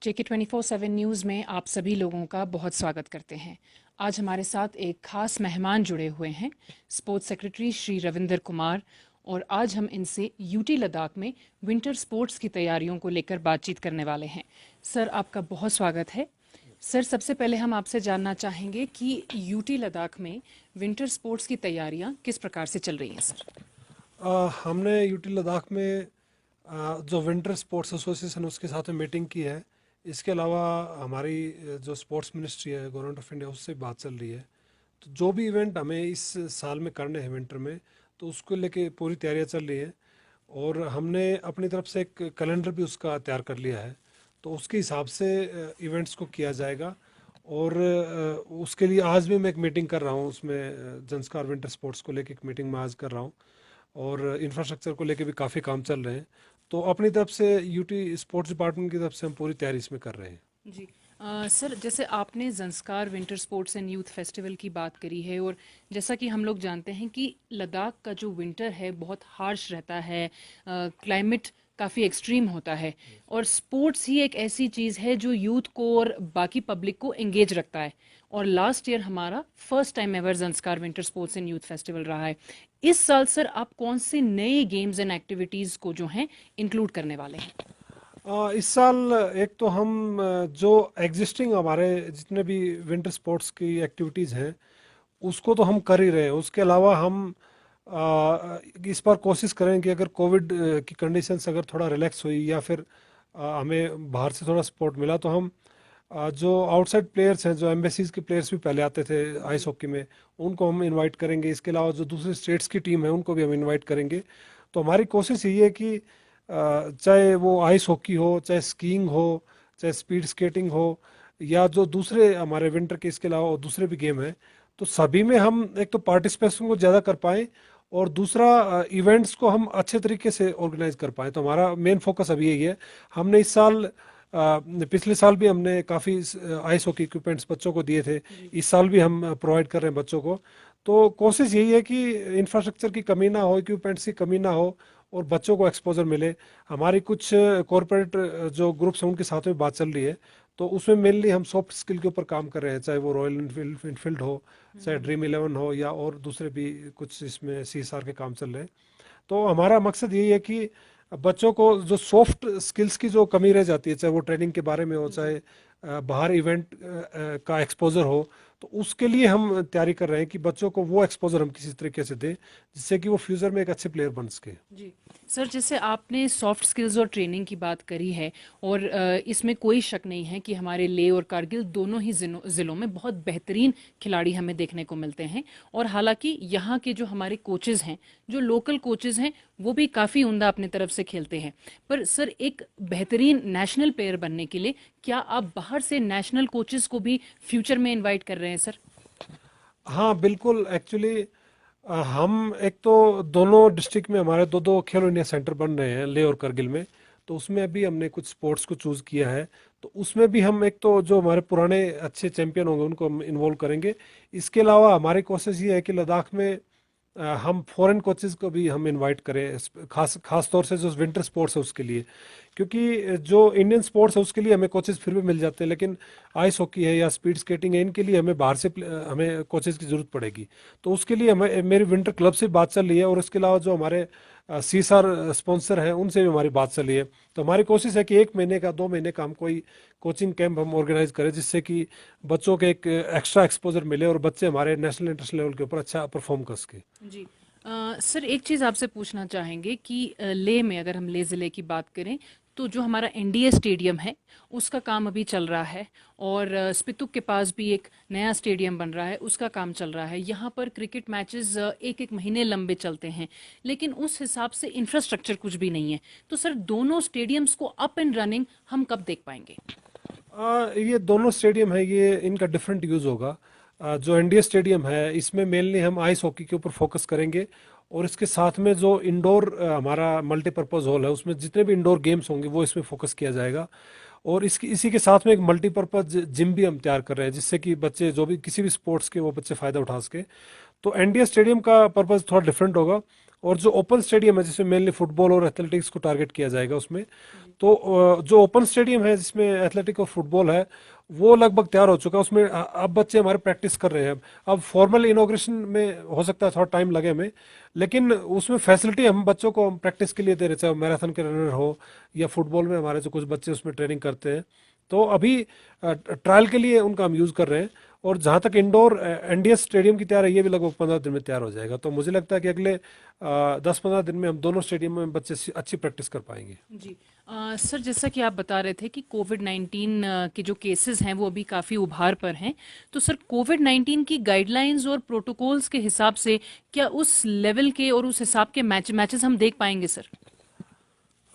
JK 24/7 news में आप सभी लोगों का बहुत स्वागत करते हैं। आज हमारे साथ एक खास मेहमान जुड़े हुए हैं, स्पोर्ट्स सेक्रेटरी श्री रविंदर कुमार, और आज हम इनसे यूटी लद्दाख में विंटर स्पोर्ट्स की तैयारियों को लेकर बातचीत करने वाले हैं। सर, आपका बहुत स्वागत है। सर, सबसे पहले हम आपसे जानना चाहेंगे कि यूटी लद्दाख में विंटर स्पोर्ट्स की तैयारियां किस प्रकार से चल रही हैं सर? हमने यूटी लद्दाख में जो विंटर स्पोर्ट्स एसोसिएशन उसके साथ में मीटिंग की है। इसके अलावा हमारी जो स्पोर्ट्स मिनिस्ट्री है गवर्नमेंट ऑफ इंडिया, उससे बात चल रही है। तो जो भी इवेंट हमें इस साल में करने हैं विंटर में, तो उसको लेके पूरी तैयारियां चल रही हैं। और हमने अपनी तरफ से एक कैलेंडर भी उसका तैयार कर लिया है, तो उसके हिसाब से इवेंट्स को किया जाएगा। और उसके लिए आज भी मैं एक मीटिंग कर रहा हूँ, उसमें जंस्कार विंटर स्पोर्ट्स को लेके एक मीटिंग मैं आज कर रहा हूँ। और इंफ्रास्ट्रक्चर को लेके भी काफ़ी काम चल रहे हैं। तो अपनी तरफ से यूटी स्पोर्ट्स डिपार्टमेंट की तरफ से हम पूरी तैयारी इसमें कर रहे हैं। जी। सर, जैसे आपने Zanskar winter sports and youth festival की बात करी है, और जैसा कि हम लोग जानते हैं कि लद्दाख का जो विंटर है बहुत हार्श रहता है, क्लाइमेट काफ़ी एक्सट्रीम होता है, और स्पोर्ट्स ही एक ऐसी चीज़ है जो यूथ को और बाकी पब्लिक को एंगेज रखता है। और लास्ट ईयर हमारा first time ever Zanskar winter sports and youth festival रहा है। इस साल सर आप कौन से नए गेम्स एंड एक्टिविटीज़ को जो हैं इंक्लूड करने वाले हैं? इस साल एक तो हम जो एग्जिस्टिंग हमारे जितने भी विंटर स्पोर्ट्स की एक्टिविटीज़ हैं उसको तो हम कर ही रहे हैं। उसके अलावा हम इस बार कोशिश करें कि अगर कोविड की कंडीशंस अगर थोड़ा रिलैक्स हुई या फिर हमें बाहर से थोड़ा सपोर्ट मिला, तो हम जो आउटसाइड प्लेयर्स हैं, जो एम्बेसीज के प्लेयर्स भी पहले आते थे आइस हॉकी में, उनको हम इनवाइट करेंगे। इसके अलावा जो दूसरे स्टेट्स की टीम है उनको भी हम इनवाइट करेंगे। तो हमारी कोशिश यही है कि चाहे वो आइस हॉकी हो, चाहे स्कीइंग हो, चाहे स्पीड स्केटिंग हो, या जो दूसरे हमारे विंटर के इसके अलावा दूसरे भी गेम हैं, तो सभी में हम एक तो पार्टिसिपेशन को ज़्यादा कर पाएँ, और दूसरा इवेंट्स को हम अच्छे तरीके से ऑर्गेनाइज कर पाएँ। तो हमारा मेन फोकस अभी यही है। हमने इस साल पिछले साल भी हमने काफ़ी आइस हॉकी इक्विपमेंट्स बच्चों को दिए थे। इस साल भी हम प्रोवाइड कर रहे हैं बच्चों को। तो कोशिश यही है कि इंफ्रास्ट्रक्चर की कमी ना हो, इक्विपमेंट्स की कमी ना हो, और बच्चों को एक्सपोजर मिले। हमारी कुछ कॉरपोरेट जो ग्रुप्स हैं उनके साथ में बात चल रही है, तो उसमें मेनली हम सॉफ्ट स्किल के ऊपर काम कर रहे हैं, चाहे वो रॉयल इनफील्ड हो, चाहे ड्रीम इलेवन हो, या और दूसरे भी कुछ इसमें CSR के काम चल रहे हैं। तो हमारा मकसद यही है कि बच्चों को जो सॉफ्ट स्किल्स की जो कमी रह जाती है, चाहे वो ट्रेनिंग के बारे में हो, चाहे बाहर इवेंट का एक्सपोजर हो, तो उसके लिए हम तैयारी कर रहे हैं कि बच्चों को वो एक्सपोजर हम किसी तरीके से दें, जिससे कि वो फ्यूचर में एक अच्छे प्लेयर बन सके। जी। सर, जैसे आपने सॉफ्ट स्किल्स और ट्रेनिंग की बात करी है, और इसमें कोई शक नहीं है कि हमारे लेह और कारगिल दोनों ही ज़िलों में बहुत बेहतरीन खिलाड़ी हमें देखने को मिलते हैं। और हालांकि यहाँ के जो हमारे कोचेज़ हैं, जो लोकल कोचेज़ हैं, वो भी काफ़ी उम्दा अपनी तरफ से खेलते हैं। पर सर, एक बेहतरीन नेशनल प्लेयर बनने के लिए क्या आप बाहर से नेशनल कोचेज़ को भी फ्यूचर में इन्वाइट कर रहे हैं सर? हाँ बिल्कुल। एक्चुअली हम एक तो दोनों डिस्ट्रिक्ट में हमारे दो दो खेलो इंडिया सेंटर बन रहे हैं, लेह और करगिल में। तो उसमें अभी हमने कुछ स्पोर्ट्स को चूज़ किया है। तो उसमें भी हम एक तो जो हमारे पुराने अच्छे चैंपियन होंगे उनको हम इन्वॉल्व करेंगे। इसके अलावा हमारी कोशिश ये है कि लद्दाख में हम फॉरेन कोचेज को भी हम इनवाइट करें, खास खास तौर से जो विंटर स्पोर्ट्स है उसके लिए। क्योंकि जो इंडियन स्पोर्ट्स है उसके लिए हमें कोचेज फिर भी मिल जाते हैं, लेकिन आइस हॉकी है या स्पीड स्केटिंग है, इनके लिए हमें बाहर से हमें कोचेज की ज़रूरत पड़ेगी। तो उसके लिए हमें मेरी विंटर क्लब से बात चल रही है, और उसके अलावा जो हमारे CSR स्पॉन्सर हैं उनसे भी हमारी बात चल रही है। तो हमारी कोशिश है कि 1 महीने का 2 महीने का हम कोई कोचिंग कैंप हम ऑर्गेनाइज करें, जिससे कि बच्चों के एक एक्स्ट्रा एक्सपोजर मिले और बच्चे हमारे नेशनल इंटरनेशनल लेवल के ऊपर अच्छा परफॉर्म कर सके। जी। सर, एक चीज़ आपसे पूछना चाहेंगे कि लेह में अगर हम लेह ज़िले की बात करें, तो जो हमारा NDA स्टेडियम है उसका काम अभी चल रहा है, और स्पितुक के पास भी एक नया स्टेडियम बन रहा है, उसका काम चल रहा है। यहाँ पर क्रिकेट मैचेस एक एक महीने लंबे चलते हैं, लेकिन उस हिसाब से इंफ्रास्ट्रक्चर कुछ भी नहीं है। तो सर, दोनों स्टेडियम्स को अप एंड रनिंग हम कब देख पाएंगे? ये दोनों स्टेडियम है, ये इनका डिफरेंट यूज़ होगा। जो NDA स्टेडियम है इसमें मेनली हम आइस हॉकी के ऊपर फोकस करेंगे, और इसके साथ में जो इंडोर हमारा मल्टीपर्पज़ हॉल है उसमें जितने भी इंडोर गेम्स होंगे वो इसमें फोकस किया जाएगा। और इसकी इसी के साथ में एक मल्टीपर्पज़ जिम भी हम तैयार कर रहे हैं, जिससे कि बच्चे जो भी किसी भी स्पोर्ट्स के वो बच्चे फ़ायदा उठा सके। तो NDA स्टेडियम का पर्पज़ थोड़ा डिफरेंट होगा। और जो ओपन स्टेडियम है जिसमें मेनली फुटबॉल और एथलेटिक्स को टारगेट किया जाएगा उसमें, तो जो ओपन स्टेडियम है जिसमें एथलेटिक और फुटबॉल है वो लगभग तैयार हो चुका है। उसमें अब बच्चे हमारे प्रैक्टिस कर रहे हैं। अब फॉर्मल इनॉग्रेशन में हो सकता है थोड़ा टाइम लगे हमें, लेकिन उसमें फैसिलिटी हम बच्चों को हम प्रैक्टिस के लिए दे रहे, चाहे मैराथन के रनर हो या फुटबॉल में हमारे जो कुछ बच्चे उसमें ट्रेनिंग करते हैं। तो अभी ट्रायल के लिए उनका हम यूज़ कर रहे हैं। और जहाँ तक इंडोर एनडीएस स्टेडियम की तैयार है, ये भी लगभग 15 दिन में तैयार हो जाएगा। तो मुझे लगता है कि अगले 10-15 दिन में हम दोनों स्टेडियम में बच्चे अच्छी प्रैक्टिस कर पाएंगे। जी। सर, जैसा कि आप बता रहे थे कि कोविड-19 के जो केसेस हैं वो अभी काफ़ी उभार पर हैं, तो सर कोविड-19 की गाइडलाइंस और प्रोटोकॉल्स के हिसाब से क्या उस लेवल के और उस हिसाब के मैचेस हम देख पाएंगे सर?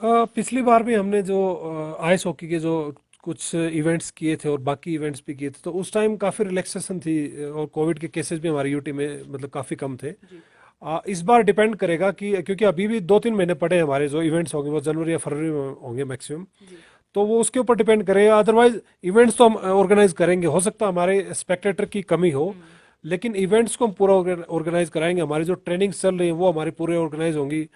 पिछली बार भी हमने जो आइस हॉकी के जो कुछ इवेंट्स किए थे और बाकी इवेंट्स भी किए थे, तो उस टाइम काफ़ी रिलैक्सेशन थी और कोविड के केसेस भी हमारी यूटी में मतलब काफ़ी कम थे। इस बार डिपेंड करेगा कि क्योंकि अभी भी 2-3 महीने पड़े हैं, हमारे जो इवेंट्स होंगे वो जनवरी या फरवरी में होंगे मैक्सिमम। तो वो उसके ऊपर डिपेंड करेगा। अदरवाइज इवेंट्स तो हम ऑर्गेनाइज करेंगे। हो सकता है हमारे स्पेक्टेटर की कमी हो, लेकिन इवेंट्स को हम पूरा ऑर्गेनाइज कराएंगे। हमारी जो ट्रेनिंग्स चल रही है वो हमारी पूरे ऑर्गेनाइज होंगी,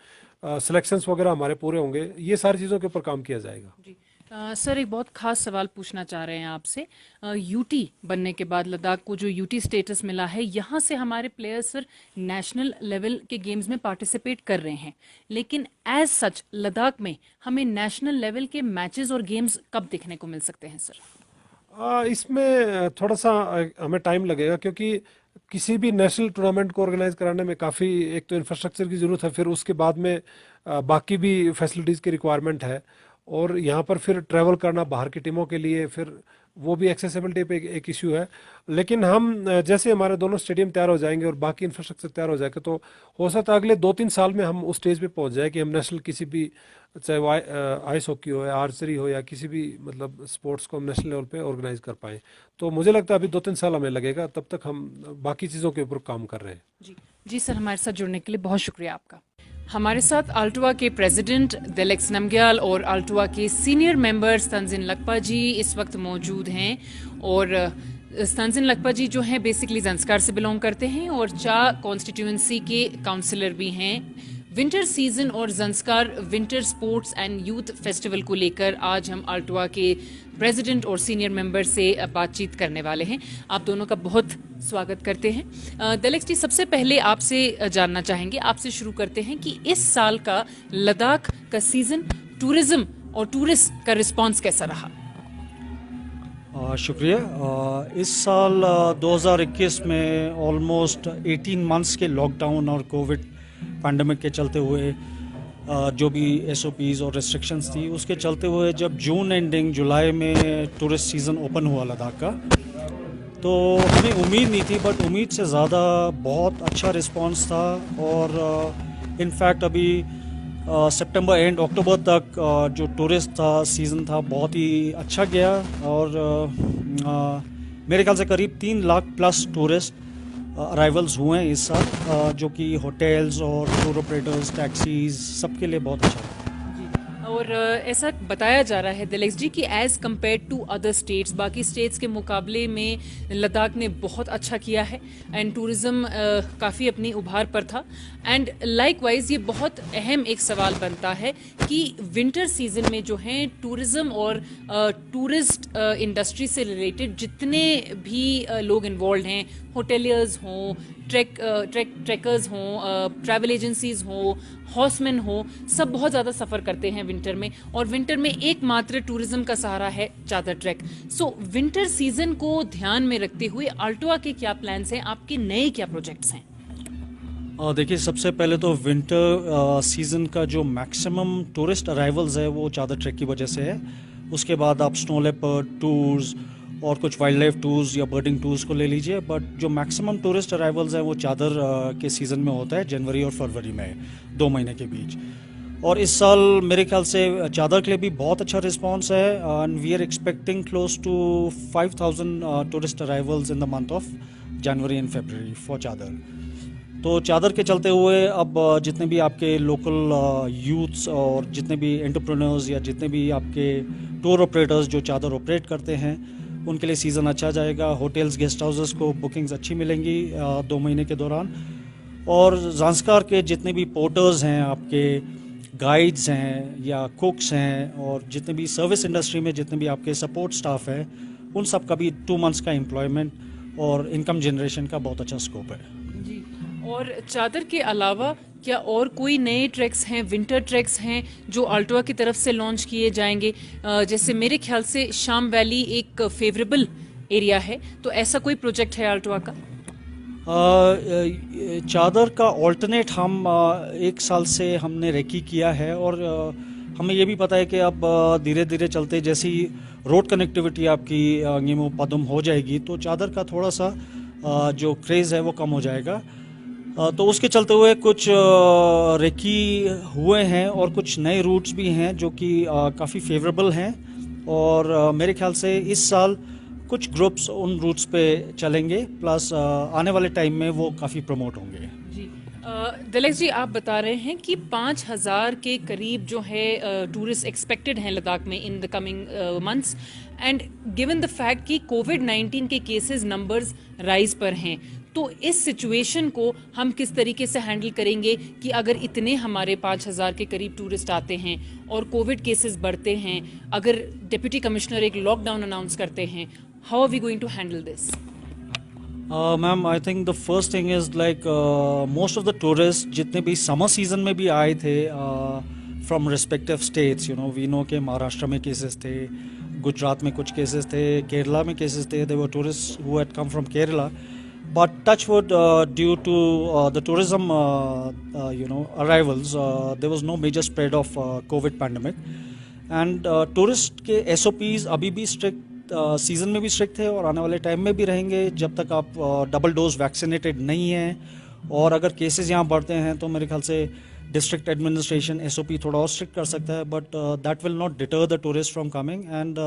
सिलेक्शंस वगैरह हमारे पूरे होंगे। ये सारी चीज़ों के ऊपर काम किया जाएगा। जी। सर, एक बहुत खास सवाल पूछना चाह रहे हैं आपसे। यूटी बनने के बाद लद्दाख को जो यूटी स्टेटस मिला है, यहाँ से हमारे प्लेयर्स सर नेशनल लेवल के गेम्स में पार्टिसिपेट कर रहे हैं, लेकिन एज सच लद्दाख में हमें नेशनल लेवल के मैचेस और गेम्स कब देखने को मिल सकते हैं सर? इसमें थोड़ा सा हमें टाइम लगेगा, क्योंकि किसी भी नेशनल टूर्नामेंट को ऑर्गेनाइज कराने में काफ़ी एक तो इंफ्रास्ट्रक्चर की ज़रूरत है, फिर उसके बाद में बाकी भी फैसिलिटीज़ की रिक्वायरमेंट है। और यहाँ पर फिर ट्रैवल करना बाहर की टीमों के लिए, फिर वो भी एक्सेसिबिलिटी पे एक इशू है। लेकिन हम जैसे हमारे दोनों स्टेडियम तैयार हो जाएंगे और बाकी इंफ्रास्ट्रक्चर तैयार हो जाएगा, तो हो सकता है अगले 2-3 साल में हम उस स्टेज पे पहुंच जाए कि हम नेशनल किसी भी, चाहे वो आइस हॉकी हो या आर्चरी हो या किसी भी मतलब स्पोर्ट्स को हम नेशनल लेवल पे ऑर्गेनाइज कर पाएँ। तो मुझे लगता है अभी 2-3 साल हमें लगेगा, तब तक हम बाकी चीज़ों के ऊपर काम कर रहे हैं। जी। जी सर, हमारे साथ जुड़ने के लिए बहुत शुक्रिया आपका। हमारे साथ अल्टुआ के प्रेसिडेंट दिलेक्स नमग्याल और अल्टुआ के सीनियर मेंबर्स तंजिन लकपा जी इस वक्त मौजूद हैं। और तंजिन लकपा जी जो हैं बेसिकली ज़ंस्कार से बिलोंग करते हैं और चा कॉन्स्टिट्यूंसी के काउंसलर भी हैं। विंटर सीजन और Zanskar winter sports and youth festival को लेकर आज हम अल्टुआ के प्रेसिडेंट और सीनियर मेंबर से बातचीत करने वाले हैं। आप दोनों का बहुत स्वागत करते हैं। दिलेक्स जी, सबसे पहले आपसे जानना चाहेंगे, आपसे शुरू करते हैं कि इस साल का लद्दाख का सीजन टूरिज्म और टूरिस्ट का रिस्पांस कैसा रहा? शुक्रिया। इस साल 2021 में ऑलमोस्ट 18 मंथ्स के लॉकडाउन और कोविड पैंडमिक के चलते हुए जो भी एसओपीज़ और रेस्ट्रिक्शंस थी उसके चलते हुए जब जून एंडिंग जुलाई में टूरिस्ट सीज़न ओपन हुआ लद्दाख का, तो हमें उम्मीद नहीं थी, बट उम्मीद से ज़्यादा बहुत अच्छा रिस्पांस था। और इनफैक्ट अभी सितंबर एंड अक्टूबर तक जो टूरिस्ट था सीज़न था बहुत ही अच्छा गया। और मेरे ख्याल से करीब 3 लाख प्लस टूरिस्ट अराइवल्स हुए हैं इस साल, जो कि होटल्स और टूर ऑपरेटर्स, टैक्सीज सबके लिए बहुत अच्छा है। और ऐसा बताया जा रहा है दिलेक्स जी कि as compare to other states, बाकी स्टेट्स के मुकाबले में लद्दाख ने बहुत अच्छा किया है एंड टूरिज़्म काफ़ी अपनी उभार पर था। एंड लाइकवाइज ये बहुत अहम एक सवाल बनता है कि विंटर सीजन में जो है टूरिज़्म और टूरिस्ट इंडस्ट्री से रिलेटेड जितने भी लोग इन्वॉल्व हैं, होटेलियर्स हों, ट्रैकर्स हों, ट्रैवल एजेंसीज हों, हॉर्समैन हो, सब बहुत ज़्यादा सफ़र करते हैं विंटर में। और विंटर में एकमात्र टूरिज्म का सहारा है चादर ट्रैक। सो विंटर सीजन को ध्यान में रखते हुए अल्टुआ के क्या प्लान्स हैं, आपके नए क्या प्रोजेक्ट्स हैं? देखिए, सबसे पहले तो विंटर सीज़न का जो मैक्सिमम टूरिस्ट अराइवल्स है वो चादर ट्रैक की वजह से है। उसके बाद आप स्नो लेपर्ड टूर्स और कुछ वाइल्ड लाइफ टूर्स या बर्डिंग टूर्स को ले लीजिए, बट जो मैक्सिमम टूरिस्ट अराइवल्स हैं वो चादर के सीज़न में होता है, जनवरी और फरवरी में, 2 महीने के बीच। और इस साल मेरे ख्याल से चादर के लिए भी बहुत अच्छा रिस्पांस है and we are expecting close to 5,000 tourist arrivals in the month of January and February for Chadar. तो चादर के चलते हुए अब जितने भी आपके लोकल यूथ्स और जितने भी एंटरप्रेन्योर्स या जितने भी आपके टूर ऑपरेटर्स जो चादर ऑपरेट करते हैं उनके लिए सीज़न अच्छा जाएगा। होटल्स, गेस्ट हाउसेस को बुकिंग्स अच्छी मिलेंगी 2 महीने के दौरान। और ज़ांस्कार के जितने भी पोर्टर्स हैं, आपके गाइड्स हैं या कुक्स हैं, और जितने भी सर्विस इंडस्ट्री में जितने भी आपके सपोर्ट स्टाफ है, उन सब का भी 2 मंथ्स का एम्प्लॉयमेंट और इनकम जनरेशन का बहुत अच्छा स्कोप है। जी। और चादर के अलावा क्या और कोई नए ट्रैक्स हैं, विंटर ट्रैक्स हैं जो अल्टोआ की तरफ से लॉन्च किए जाएंगे? जैसे मेरे ख्याल से शाम वैली एक फेवरेबल एरिया है, तो ऐसा कोई प्रोजेक्ट है अल्टोआ का? चादर का ऑल्टरनेट हम 1 साल से हमने रेकी किया है, और हमें ये भी पता है कि अब धीरे धीरे चलते जैसी रोड कनेक्टिविटी आपकी नीमू पदम हो जाएगी, तो चादर का थोड़ा सा जो क्रेज़ है वो कम हो जाएगा। तो उसके चलते हुए कुछ रेकी हुए हैं और कुछ नए रूट्स भी हैं जो कि काफ़ी फेवरेबल हैं, और मेरे ख्याल से इस साल कुछ ग्रुप्स उन रूट्स पे चलेंगे, प्लस आने वाले टाइम में वो काफ़ी प्रमोट होंगे। जी। दिलेश जी, आप बता रहे हैं कि 5,000 के करीब जो है टूरिस्ट एक्सपेक्टेड हैं लद्दाख में in the coming months, and given the fact कि कोविड-19 के केसेस नंबर्स राइज पर हैं, तो इस सिचुएशन को हम किस तरीके से हैंडल करेंगे कि अगर इतने हमारे 5,000 के करीब टूरिस्ट आते हैं और कोविड केसेस बढ़ते हैं, अगर डिप्टी कमिश्नर एक लॉकडाउन अनाउंस करते हैं, how are we going to handle this? Ma'am, I think the first thing is like most of the tourist जितने भी समर सीजन में भी आए थे from respective states, you know, we know के महाराष्ट्र में केसेस थे, गुजरात में कुछ केसेस थे, केरला में केसेस थे, they were tourist who had come from Kerala, but touch wood, due to the tourism arrivals, there was no major spread of COVID pandemic, and tourist के SOPs अभी भी strict सीजन में भी स्ट्रिक्ट थे और आने वाले टाइम में भी रहेंगे जब तक आप डबल डोज वैक्सीनेटेड नहीं हैं। और अगर केसेस यहाँ बढ़ते हैं तो मेरे ख्याल से डिस्ट्रिक्ट एडमिनिस्ट्रेशन SOP थोड़ा और स्ट्रिक्ट कर सकता है, but that will not deter the tourist from coming. And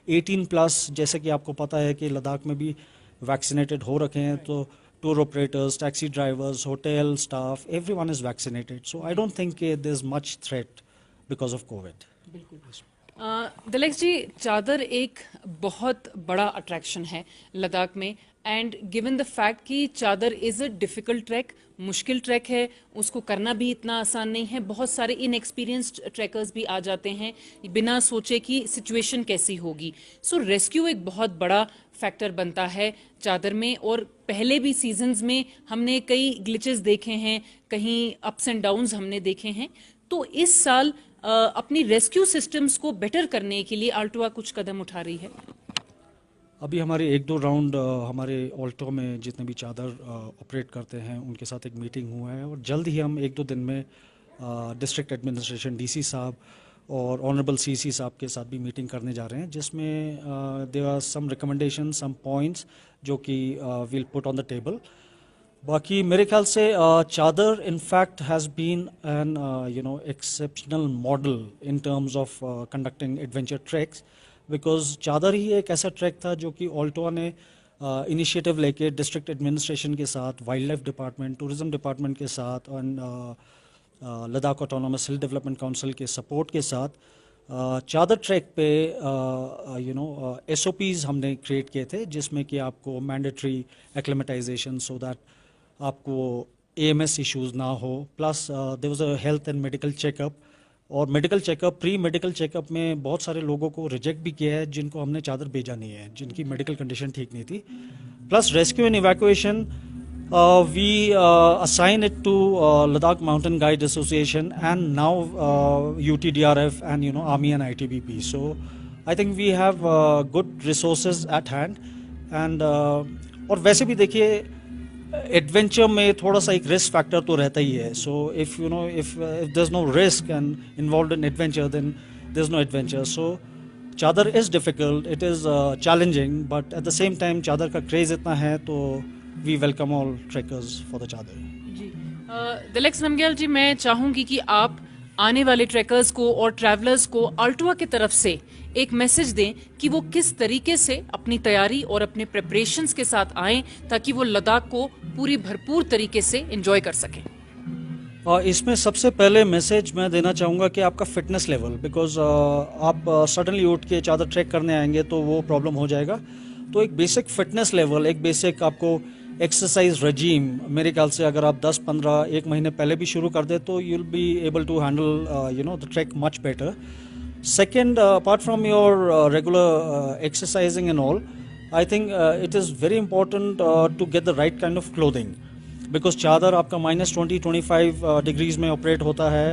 18+ जैसे कि आपको पता है कि लद्दाख में भी वैक्सीनेटेड हो रखे हैं, तो tour operators, taxi drivers, hotel staff, everyone is vaccinated, so I don't think there is much threat because of Covid. बिल्कुल। दिलेश जी, चादर एक बहुत बड़ा अट्रैक्शन है लद्दाख में, एंड गिवन द फैक्ट कि चादर इज़ अ डिफ़िकल्ट ट्रैक, मुश्किल ट्रैक है, उसको करना भी इतना आसान नहीं है, बहुत सारे इनएक्सपीरियंस्ड ट्रैकर्स भी आ जाते हैं बिना सोचे कि सिचुएशन कैसी होगी। सो रेस्क्यू एक बहुत बड़ा फैक्टर बनता है चादर में, और पहले भी सीजन्स में हमने कई ग्लिचेस देखे हैं, कहीं अप्स एंड डाउन्स हमने देखे हैं, तो इस साल अपनी रेस्क्यू सिस्टम्स को बेटर करने के लिए अल्टोआ कुछ कदम उठा रही है? अभी हमारे 1-2 राउंड हमारे ऑल्टो में जितने भी चादर ऑपरेट करते हैं उनके साथ एक मीटिंग हुआ है, और जल्द ही हम 1-2 दिन में डिस्ट्रिक्ट एडमिनिस्ट्रेशन DC साहब और ऑनरेबल CC साहब के साथ भी मीटिंग करने जा रहे हैं, जिसमें there are some recommendation, some points जो कि will put on the table. बाकी मेरे ख्याल से Chadar in fact has been an exceptional model in terms of conducting adventure tracks, because Chadar ही एक ऐसा ट्रैक था जो कि ऑल्टोआ ने इनिशिएटिव लेके डिस्ट्रिक्ट एडमिनिस्ट्रेशन के साथ, wild life department, tourism department के साथ, और लद्दाख ऑटोनॉमस हिल डेवलपमेंट काउंसिल के सपोर्ट के साथ चादर ट्रैक पे SOPs हमने क्रिएट किए थे, जिसमें कि आपको मैंडेटरी एक्लेमेटाइजेशन सो दैट आपको AMS इश्यूज ना हो, plus there was a health and medical checkup, और medical checkup, pre medical checkup में बहुत सारे लोगों को रिजेक्ट भी किया है जिनको हमने चादर भेजा नहीं है, जिनकी मेडिकल कंडीशन ठीक नहीं थी। Plus rescue and evacuation we assign it to Ladakh Mountain Guide Association and now UTDRF and Army and ITBP. So I think we have good resources at hand, and और वैसे भी देखिए adventure में थोड़ा सा एक रिस्क फैक्टर तो रहता ही है, so if there is no risk and involved in adventure then there is no adventure. So Chadar is difficult, it is challenging, but at the same time Chadar का क्रेज इतना है तो we welcome all trekkers for the Chadar. जी। दिलेश नमग्याल जी, मैं चाहूंगी कि आप आने वाले ट्रैकर्स को और ट्रैवलर्स को अल्टोआ की तरफ से एक मैसेज दें कि वो किस तरीके से अपनी तैयारी और अपने प्रिपरेशंस के साथ आएं ताकि वो लद्दाख को पूरी भरपूर तरीके से एंजॉय कर सकें। इसमें सबसे पहले मैसेज मैं देना चाहूँगा कि आपका फिटनेस लेवल, बिकॉज आप सडनली उठ के चादर ट्रैक करने आएंगे तो वो प्रॉब्लम हो जाएगा। तो एक बेसिक फिटनेस लेवल, एक बेसिक आपको एक्सरसाइज रजीम मेरे ख्याल से अगर आप 10-15 एक महीने पहले भी शुरू कर दे तो you will be able to handle the track much better. Second, apart from your regular exercising and all, I think it is very important to get the right kind of clothing, because चादर आपका -20-25 degrees में operate होता है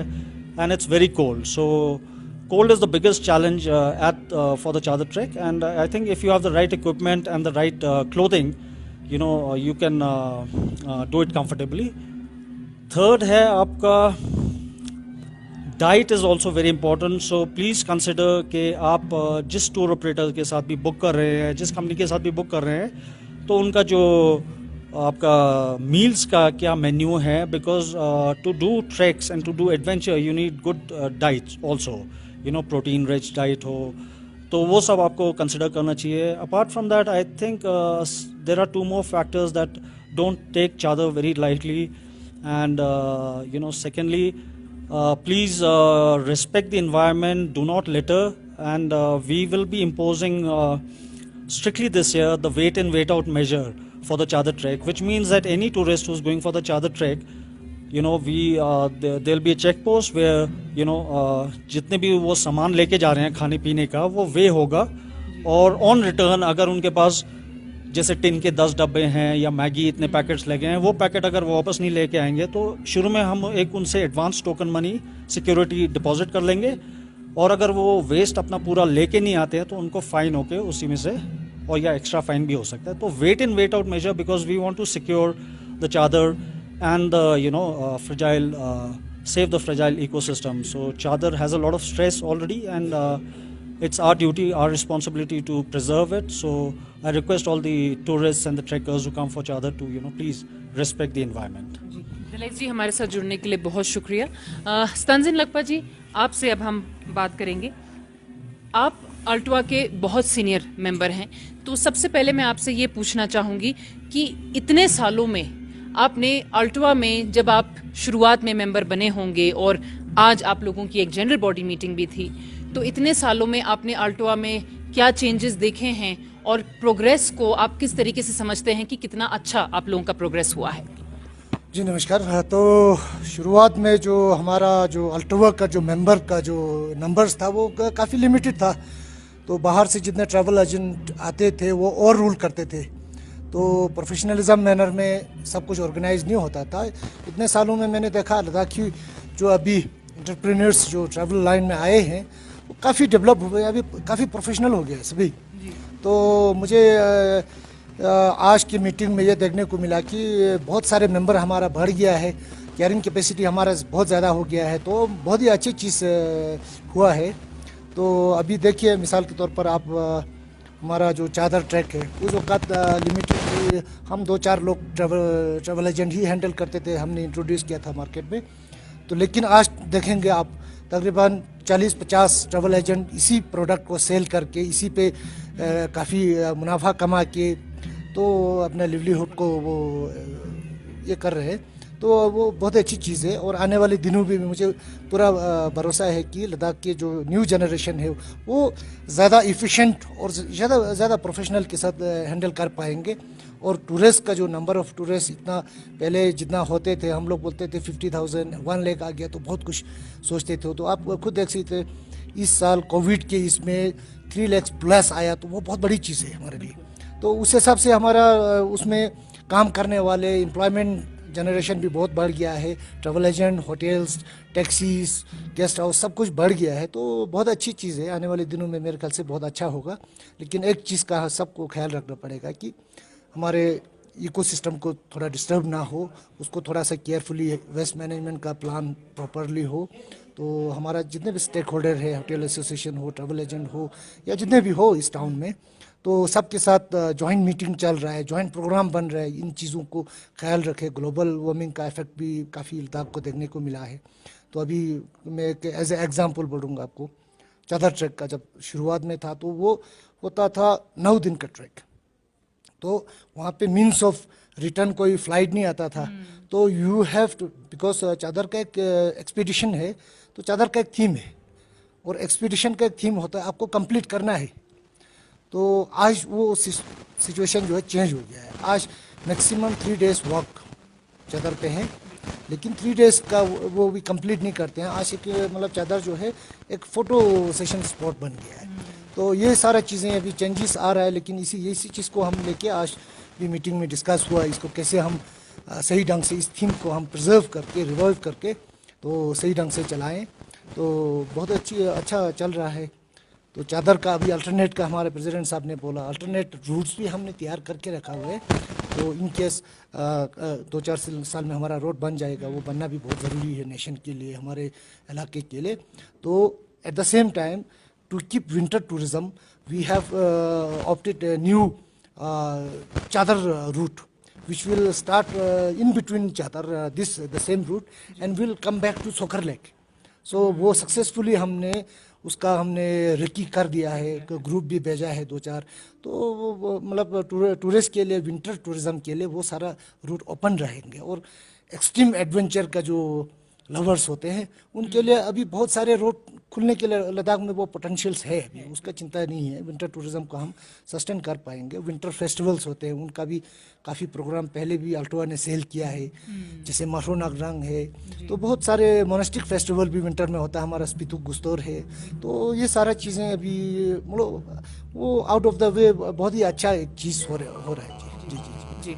and it's very cold. So cold is the biggest challenge for the chadar trek, and I think if you have the right equipment and the right clothing, you can do it comfortably. Third है आपका diet is also very important. So please consider कि आप जिस tour operator के साथ भी book कर रहे हैं, जिस कंपनी के साथ भी बुक कर रहे हैं, तो उनका जो आपका मील्स का क्या मेन्यू है, because to do tracks and to do adventure you need good diet also, protein rich diet हो, तो वो सब आपको कंसिडर करना चाहिए. Apart from that I think there are 2 more factors that don't take chadar very lightly, and secondly, please respect the environment, do not litter, and we will be imposing strictly this year the weight in weight out measure for the chadar trek, which means that any tourist who's going for the chadar trek, there'll be a check post where जितने भी वो सामान लेके जा रहे हैं खाने पीने का वो वे होगा, और ऑन रिटर्न अगर उनके पास जैसे टिन के 10 डब्बे हैं या मैगी इतने पैकेट्स लगे हैं, वो पैकेट अगर वो वापस नहीं लेके आएंगे तो शुरू में हम एक उनसे advance token money security deposit कर लेंगे, और अगर वो वेस्ट अपना पूरा लेके नहीं आते हैं तो उनको फाइन होके उसी में से, और या एक्स्ट्रा फाइन भी हो सकता है. तो weight in weight out measure, because we want to secure the Chadar and fragile, save the fragile ecosystem. So chadar has a lot of stress already, and it's our duty, our responsibility to preserve it. So I request all the tourists and the trekkers who come for chadar to please respect the environment. Dilesh ji, हमारे साथ जुड़ने के लिए बहुत शुक्रिया. स्तंजिन लकपा जी, आपसे अब हम बात करेंगे. आप अल्टवा के बहुत सीनियर मेंबर हैं, तो सबसे पहले मैं आपसे ये पूछना चाहूँगी कि इतने सालों में आपने अल्टवा में, जब आप शुरुआत में मेंबर बने होंगे और आज आप लोगों की एक जनरल बॉडी मीटिंग भी थी, तो इतने सालों में आपने अल्टवा में क्या चेंजेस देखे हैं और प्रोग्रेस को आप किस तरीके से समझते हैं कि कितना अच्छा आप लोगों का प्रोग्रेस हुआ है? जी नमस्कार. तो शुरुआत में जो हमारा जो अल्टवा का जो मेंबर का जो नंबर्स था वो काफ़ी लिमिटेड था, तो बाहर से जितने ट्रैवल एजेंट आते थे वो और रूल करते थे, तो प्रोफेशनलिज्म मैनर में सब कुछ ऑर्गेनाइज नहीं होता था. इतने सालों में मैंने देखा लद्दाखी जो अभी एंटरप्रेन्योर्स जो ट्रैवल लाइन में आए हैं वो काफ़ी डेवलप हुए, अभी काफ़ी प्रोफेशनल हो गया सभी. तो मुझे आज की मीटिंग में ये देखने को मिला कि बहुत सारे मेंबर हमारा बढ़ गया है, कैरिंग कैपेसिटी हमारा बहुत ज़्यादा हो गया है, तो बहुत ही अच्छी चीज़ हुआ है. तो अभी देखिए मिसाल के तौर पर आप हमारा जो चादर ट्रैक है उस वक्त लिमिटेड हम 2-4 लोग ट्रैवल एजेंट ही हैंडल करते थे, हमने इंट्रोड्यूस किया था मार्केट में. तो लेकिन आज देखेंगे आप तकरीबन 40-50 ट्रैवल एजेंट इसी प्रोडक्ट को सेल करके इसी पे काफ़ी मुनाफा कमा के तो अपने लिवलीहुड को वो ये कर रहे हैं. तो वो बहुत अच्छी चीज़ है, और आने वाले दिनों में भी मुझे पूरा भरोसा है कि लद्दाख की जो न्यू जनरेशन है वो ज़्यादा इफ़िशेंट और ज़्यादा प्रोफेशनल के साथ हैंडल कर पाएंगे. और टूरिस्ट का जो नंबर ऑफ़ टूरिस्ट इतना पहले जितना होते थे, हम लोग बोलते थे 50,000 1 लाख आ गया तो बहुत कुछ सोचते थे. तो आप खुद देख सकते थे इस साल कोविड के इसमें 3 लाख प्लस आया, तो वो बहुत बड़ी चीज़ है हमारे लिए. तो उस हिसाब से हमारा उसमें काम करने वाले एम्प्लॉयमेंट जनरेशन भी बहुत बढ़ गया है. Travel agent, hotels, taxis, guest house सब कुछ बढ़ गया है, तो बहुत अच्छी चीज़ है. आने वाले दिनों में मेरे ख्याल से बहुत अच्छा होगा. लेकिन एक चीज़ का सबको ख्याल रखना पड़ेगा कि हमारे इकोसिस्टम को थोड़ा डिस्टर्ब ना हो, उसको थोड़ा सा केयरफुली वेस्ट मैनेजमेंट का प्लान प्रॉपरली हो. तो हमारा जितने भी स्टेक होल्डर है, होटल एसोसिएशन हो, ट्रैवल एजेंट हो या जितने भी हो इस टाउन में, तो सबके साथ जॉइंट मीटिंग चल रहा है, जॉइंट प्रोग्राम बन रहा है. इन चीज़ों को ख्याल रखें. ग्लोबल वार्मिंग का इफेक्ट भी काफ़ी लद्दाख को देखने को मिला है. तो अभी मैं एक एज ए एग्जांपल बोलूँगा आपको, चादर ट्रैक का जब शुरुआत में था तो वो होता था 9 दिन का ट्रैक, तो वहाँ पे मीन्स ऑफ रिटर्न कोई फ्लाइट नहीं आता था. तो यू हैव टू, बिकॉज चादर का एक एक्सपीडिशन है, तो चादर का एक थीम है और एक्सपीडिशन का एक थीम होता है, आपको कंप्लीट करना है. तो आज वो सिचुएशन जो है चेंज हो गया है. आज मैक्सिमम 3 days वॉक चादर पे हैं, लेकिन 3 days का वो भी कंप्लीट नहीं करते हैं। आज के मतलब चादर जो है एक फ़ोटो सेशन स्पॉट बन गया है। तो ये सारा चीज़ें अभी चेंजेस आ रहा है, लेकिन इसी चीज़ को हम लेके आज भी मीटिंग में डिस्कस हुआ, इसको कैसे हम सही ढंग से इस थीम को हम प्रिजर्व करके रिवाइव करके तो सही ढंग से चलाएं। तो बहुत अच्छा चल रहा है। तो चादर का अभी अल्टरनेट का हमारे प्रेसिडेंट साहब ने बोला, अल्टरनेट रूट्स भी हमने तैयार करके रखा हुआ है। तो इन केस 2-4 साल में हमारा रोड बन जाएगा, वो बनना भी बहुत ज़रूरी है नेशन के लिए, हमारे इलाके के लिए। तो at the same time to keep winter tourism we have opted new Chadar route which will start in between Chadar, the same route, and will come back to Sokar Lake. So वो successfully हमने recce कर दिया है, group भी भेजा है 2-4। तो वो मतलब टूरिस्ट के लिए, विंटर टूरिज्म के लिए वो सारा रूट ओपन रहेंगे। और एक्सट्रीम एडवेंचर का जो लवर्स होते हैं उनके लिए अभी बहुत सारे रोड खुलने के लिए लद्दाख में वो पोटेंशियल्स है, अभी उसका चिंता नहीं है। विंटर टूरिज्म को हम सस्टेन कर पाएंगे। विंटर फेस्टिवल्स होते हैं, उनका भी काफ़ी प्रोग्राम पहले भी अल्टोआ ने सेल किया है, जैसे मारो नागरंग है। तो बहुत सारे मोनेस्टिक फेस्टिवल भी विंटर में होता है, हमारा स्पितुक गुस्तौर है। तो ये सारा चीज़ें अभी मतलब वो आउट ऑफ द वे बहुत ही अच्छा एक चीज़ हो रहा है। जी जी जी जी।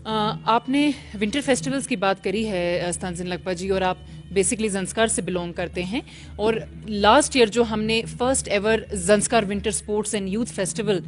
आपने विंटर फेस्टिवल्स की बात करी है तंजिन लगपा जी, और आप बेसिकली जंस्कार से बिलोंग करते हैं। और लास्ट ईयर जो हमने first ever Zanskar winter sports and youth festival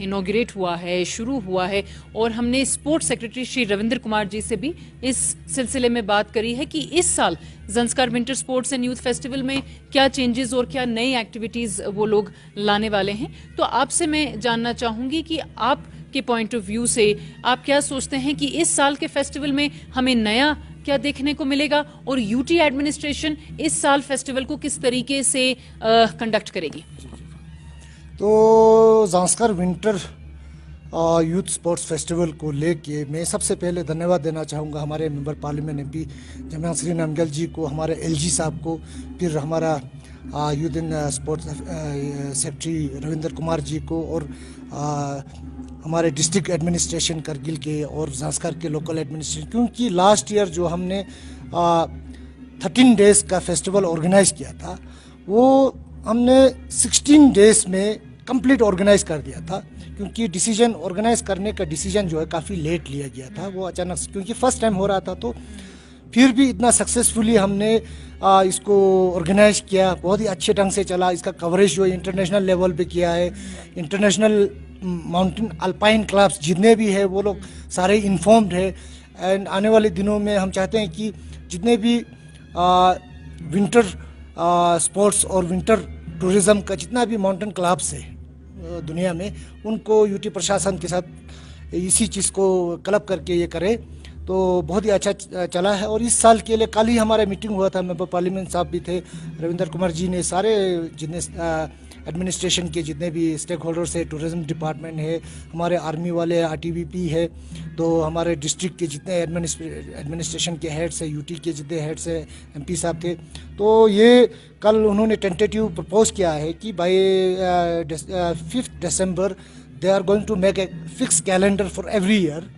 inaugurate हुआ है, शुरू हुआ है, और हमने स्पोर्ट्स सेक्रेटरी श्री रविंद्र कुमार जी से भी इस सिलसिले में बात करी है कि इस साल Zanskar winter sports and youth festival में क्या चेंजेस और क्या नई एक्टिविटीज़ वो लोग लाने वाले हैं। तो आपसे मैं जानना चाहूँगी कि आप के पॉइंट ऑफ व्यू से आप क्या सोचते हैं कि इस साल के फेस्टिवल में हमें नया क्या देखने को मिलेगा, और यूटी एडमिनिस्ट्रेशन इस साल फेस्टिवल को किस तरीके से कंडक्ट करेगी। तो Zanskar winter youth sports festival को लेके मैं सबसे पहले धन्यवाद देना चाहूँगा हमारे member parliament MP Jamyang Shri Namgyal ji को, हमारे एलजी साहब को, फिर हमारा youth and sports secretary Ravindra Kumar ji को, और हमारे डिस्ट्रिक्ट एडमिनिस्ट्रेशन करगिल के और ज़ांस्कर के लोकल एडमिनिस्ट्रेशन। क्योंकि लास्ट ईयर जो हमने 13 डेज़ का फेस्टिवल ऑर्गेनाइज़ किया था, वो हमने 16 डेज़ में कंप्लीट ऑर्गेनाइज़ कर दिया था। क्योंकि डिसीजन ऑर्गेनाइज़ करने का डिसीजन जो है काफ़ी लेट लिया गया था, वो अचानक, क्योंकि फर्स्ट टाइम हो रहा था। तो फिर भी इतना सक्सेसफुली हमने इसको ऑर्गेनाइज किया, बहुत ही अच्छे ढंग से चला। इसका कवरेज जो इंटरनेशनल लेवल पे किया है। इंटरनेशनल माउंटेन अल्पाइन क्लब्स जितने भी है वो लोग सारे इन्फॉर्म्ड है। एंड आने वाले दिनों में हम चाहते हैं कि जितने भी विंटर स्पोर्ट्स और विंटर टूरिज़्म का जितना भी माउंटेन क्लब्स है दुनिया में, उनको यूटी प्रशासन के साथ इसी चीज़ को क्लब करके ये करे। तो बहुत ही अच्छा चला है। और इस साल के लिए कल ही हमारा मीटिंग हुआ था, मेंबर पार्लियामेंट साहब भी थे, रविंद्र कुमार जी ने सारे जितने एडमिनिस्ट्रेशन के जितने भी स्टेक होल्डर्स है, टूरिज्म डिपार्टमेंट है, हमारे आर्मी वाले, आरटीबीपी है, तो हमारे डिस्ट्रिक्ट के जितने एडमिनिस्ट्रेशन के हेड्स है, यूटी के जितने हेड्स है, एमपी साहब थे। तो ये कल उन्होंने टेंटेटिव प्रपोज किया है कि by 5 December they are going to make a fix calendar for every year,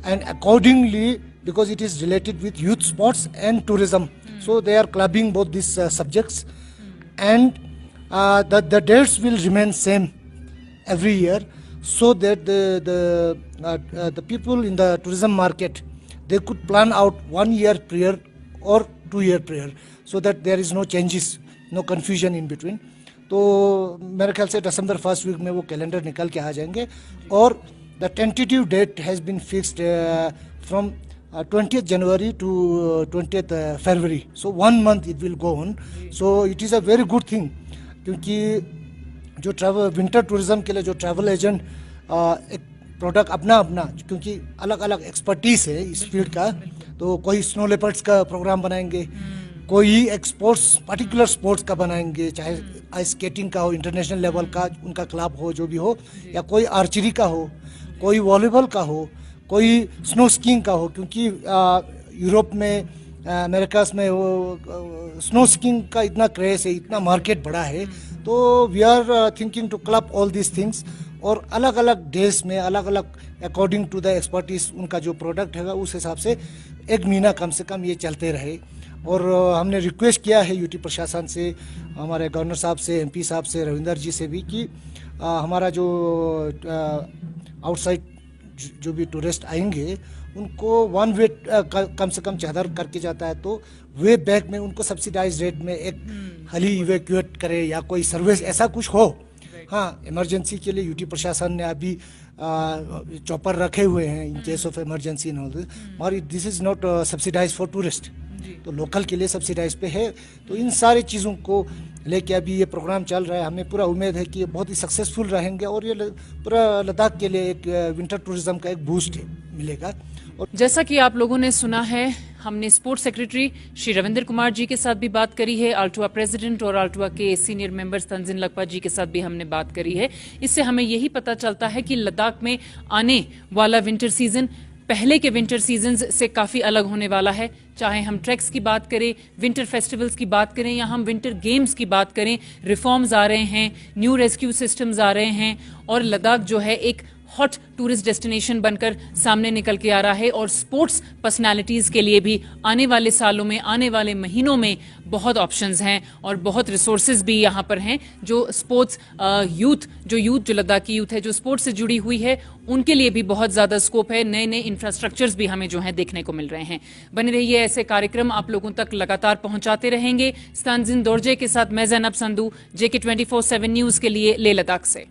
and accordingly, because it is related with youth sports and tourism, so they are clubbing both these subjects, and the dates will remain same every year, so that the people in the tourism market, they could plan out 1 year prior or 2 year prior, so that there is no changes, no confusion in between. तो मेरे ख्याल से December 1st week में वो calendar निकल के आ जाएंगे। और the tentative date has been fixed from 20th January to 20th February. So 1 month it will go on. So it is a very good thing, क्योंकि जो ट्रैवल विंटर टूरिज्म के लिए जो ट्रैवल एजेंट एक प्रोडक्ट अपना क्योंकि अलग अलग एक्सपर्टीज है इस फील्ड का, तो कोई स्नो लेपर्ड्स का प्रोग्राम बनाएंगे, कोई एक स्पोर्ट्स पर्टिकुलर स्पोर्ट्स का बनाएंगे, चाहे आइस स्केटिंग का हो, इंटरनेशनल लेवल का उनका क्लब हो, जो भी हो, या कोई आर्चरी का हो, कोई वॉलीबॉल का हो, कोई स्नो स्कीइंग का हो। क्योंकि यूरोप में, अमेरिकास में वो स्नो स्कीइंग का इतना क्रेज है, इतना मार्केट बड़ा है। तो we are thinking to club all these things. और अलग अलग डेज में अलग अलग अकॉर्डिंग टू द एक्सपर्टीज उनका जो प्रोडक्ट है उस हिसाब से 1 महीना कम से कम ये चलते रहे। और हमने रिक्वेस्ट किया है यूटी प्रशासन से, हमारे गवर्नर साहब से, एमपी साहब से, रविंदर जी से भी कि हमारा जो आउटसाइड जो भी टूरिस्ट आएंगे उनको वन वे कम से कम चादर करके जाता है तो वे बैक में उनको सब्सिडाइज रेट में एक हली इवैक्यूएट करे या कोई सर्विस ऐसा कुछ हो। हाँ, इमरजेंसी के लिए यूटी प्रशासन ने अभी चॉपर रखे हुए हैं in case of emergency and all this, मगर this is not subsidise for tourist, तो लोकल के लिए सब्सिडाइज पे है। तो इन सारी चीज़ों को लेके अभी ये प्रोग्राम चल रहा है, हमें पूरा उम्मीद है कि ये बहुत ही सक्सेसफुल रहेंगे और ये पूरा लद्दाख के लिए एक विंटर टूरिज्म का एक बूस्ट मिलेगा। और जैसा कि आप लोगों ने सुना है, हमने स्पोर्ट्स सेक्रेटरी श्री रविंद्र कुमार जी के साथ भी बात करी है, आल्टुआ प्रेसिडेंट और आल्टुआ के सीनियर मेंबर्स तंजिन लकपा जी के साथ भी हमने बात करी है। इससे हमें यही पता चलता है कि लद्दाख में आने वाला विंटर सीजन पहले के विंटर सीजन्स से काफ़ी अलग होने वाला है। चाहे हम ट्रैक्स की बात करें, विंटर फेस्टिवल्स की बात करें या हम विंटर गेम्स की बात करें, रिफॉर्म्स आ रहे हैं, न्यू रेस्क्यू सिस्टम्स आ रहे हैं और लद्दाख जो है एक हॉट टूरिस्ट डेस्टिनेशन बनकर सामने निकल के आ रहा है। और स्पोर्ट्स पर्सनालिटीज़ के लिए भी आने वाले सालों में, आने वाले महीनों में बहुत ऑप्शंस हैं और बहुत रिसोर्सेज भी यहाँ पर हैं जो स्पोर्ट्स यूथ जो लद्दाख की यूथ है जो स्पोर्ट्स से जुड़ी हुई है उनके लिए भी बहुत ज़्यादा स्कोप है। नए नए इंफ्रास्ट्रक्चर्स भी हमें जो है देखने को मिल रहे हैं। बने रहिए, ऐसे कार्यक्रम आप लोगों तक लगातार पहुंचाते रहेंगे। स्तानजिन दोरजे के साथ मैं जैनब संधू, JK 24/7 न्यूज़ के लिए लेह लद्दाख से।